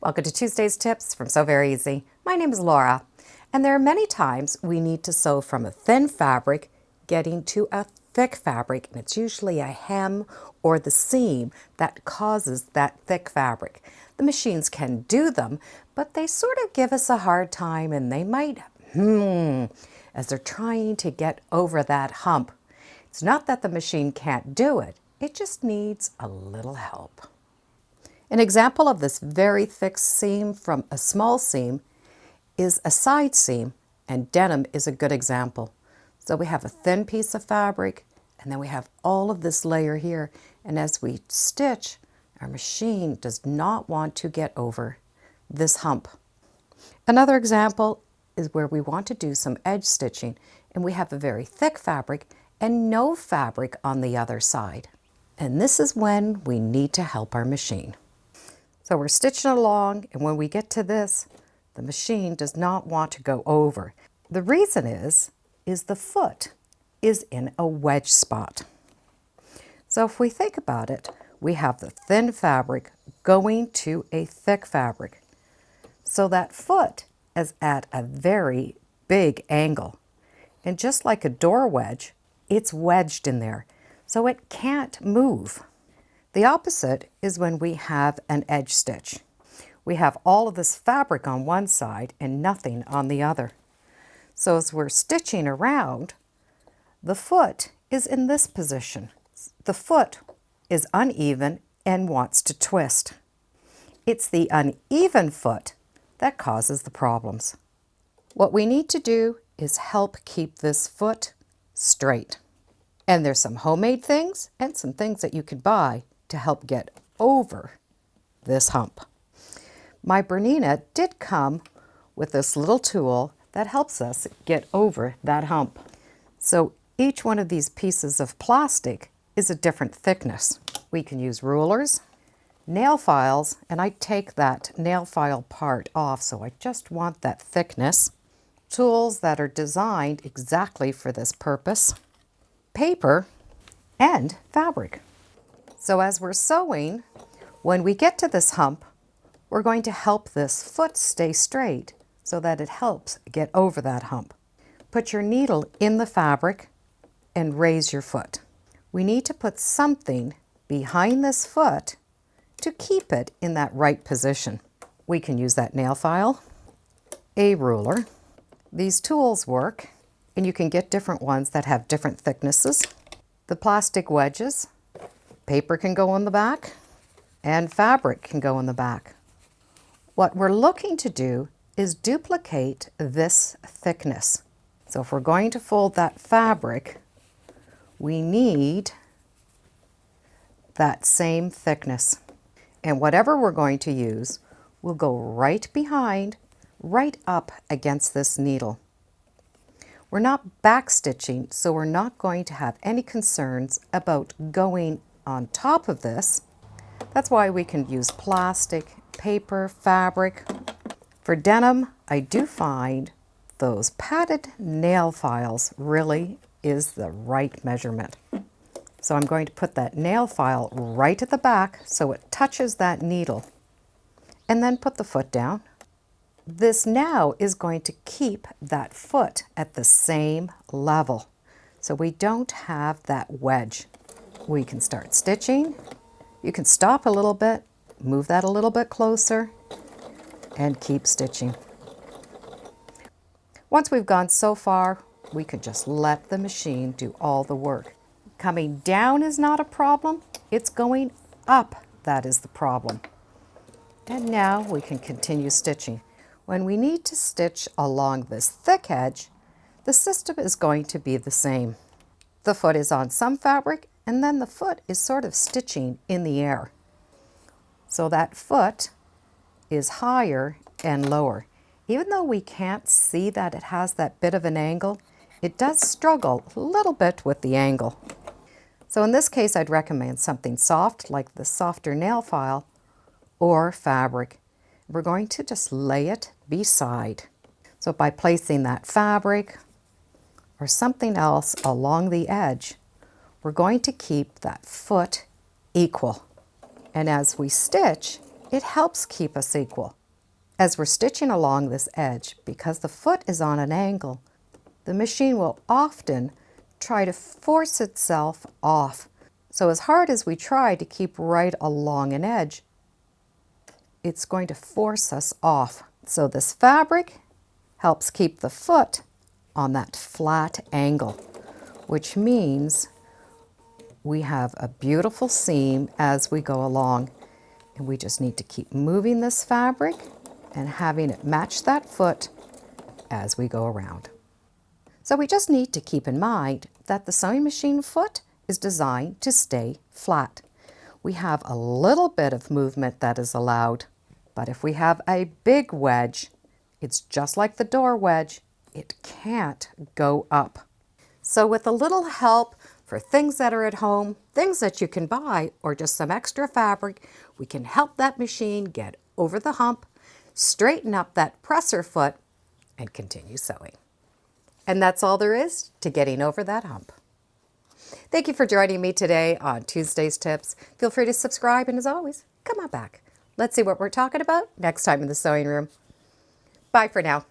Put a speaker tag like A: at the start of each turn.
A: Welcome to Tuesday's Tips from Sew Very Easy. My name is Laura, and there are many times we need to sew from a thin fabric getting to a thick fabric, and it's usually a hem or the seam that causes that thick fabric. The machines can do them, but they sort of give us a hard time, and they might as they're trying to get over that hump. It's not that the machine can't do it, it just needs a little help. An example of this very thick seam from a small seam is a side seam, and denim is a good example. So we have a thin piece of fabric, and then we have all of this layer here, and as we stitch, our machine does not want to get over this hump. Another example is where we want to do some edge stitching, and we have a very thick fabric and no fabric on the other side. And this is when we need to help our machine. So we're stitching along, and when we get to this, the machine does not want to go over. The reason is the foot is in a wedge spot. So if we think about it, we have the thin fabric going to a thick fabric. So that foot is at a very big angle. And just like a door wedge, it's wedged in there, so it can't move. The opposite is when we have an edge stitch. We have all of this fabric on one side and nothing on the other. So as we're stitching around, the foot is in this position. The foot is uneven and wants to twist. It's the uneven foot that causes the problems. What we need to do is help keep this foot straight. And there's some homemade things and some things that you can buy to help get over this hump. My Bernina did come with this little tool that helps us get over that hump. So each one of these pieces of plastic is a different thickness. We can use rulers, nail files, and I take that nail file part off, so I just want that thickness. Tools that are designed exactly for this purpose, paper, and fabric. So as we're sewing, when we get to this hump, we're going to help this foot stay straight so that it helps get over that hump. Put your needle in the fabric and raise your foot. We need to put something behind this foot to keep it in that right position. We can use that nail file, a ruler. These tools work, and you can get different ones that have different thicknesses. The plastic wedges, paper can go on the back, and fabric can go in the back. What we're looking to do is duplicate this thickness. So if we're going to fold that fabric, we need that same thickness. And whatever we're going to use will go right behind, right up against this needle. We're not back stitching, so we're not going to have any concerns about going on top of this. That's why we can use plastic, paper, fabric. For denim, I do find those padded nail files really is the right measurement. So I'm going to put that nail file right at the back so it touches that needle, and then put the foot down. This now is going to keep that foot at the same level, so we don't have that wedge. We can start stitching. You can stop a little bit, move that a little bit closer, and keep stitching. Once we've gone so far, we could just let the machine do all the work. Coming down is not a problem, it's going up that is the problem. And now we can continue stitching. When we need to stitch along this thick edge, the system is going to be the same. The foot is on some fabric, and then the foot is sort of stitching in the air. So that foot is higher and lower. Even though we can't see that it has that bit of an angle, it does struggle a little bit with the angle. So in this case, I'd recommend something soft, like the softer nail file, or fabric. We're going to just lay it beside. So by placing that fabric or something else along the edge, we're going to keep that foot equal. And as we stitch, It helps keep us equal. As we're stitching along this edge, because the foot is on an angle, the machine will often try to force itself off. So as hard as we try to keep right along an edge, it's going to force us off. So this fabric helps keep the foot on that flat angle, which means we have a beautiful seam as we go along. And we just need to keep moving this fabric and having it match that foot as we go around. So we just need to keep in mind that the sewing machine foot is designed to stay flat. We have a little bit of movement that is allowed, but if we have a big wedge, it's just like the door wedge, it can't go up. So with a little help for things that are at home, things that you can buy, or just some extra fabric, we can help that machine get over the hump, straighten up that presser foot, and continue sewing. And that's all there is to getting over that hump. Thank you for joining me today on Tuesday's Tips. Feel free to subscribe, and as always, come on back. Let's see what we're talking about next time in the sewing room. Bye for now.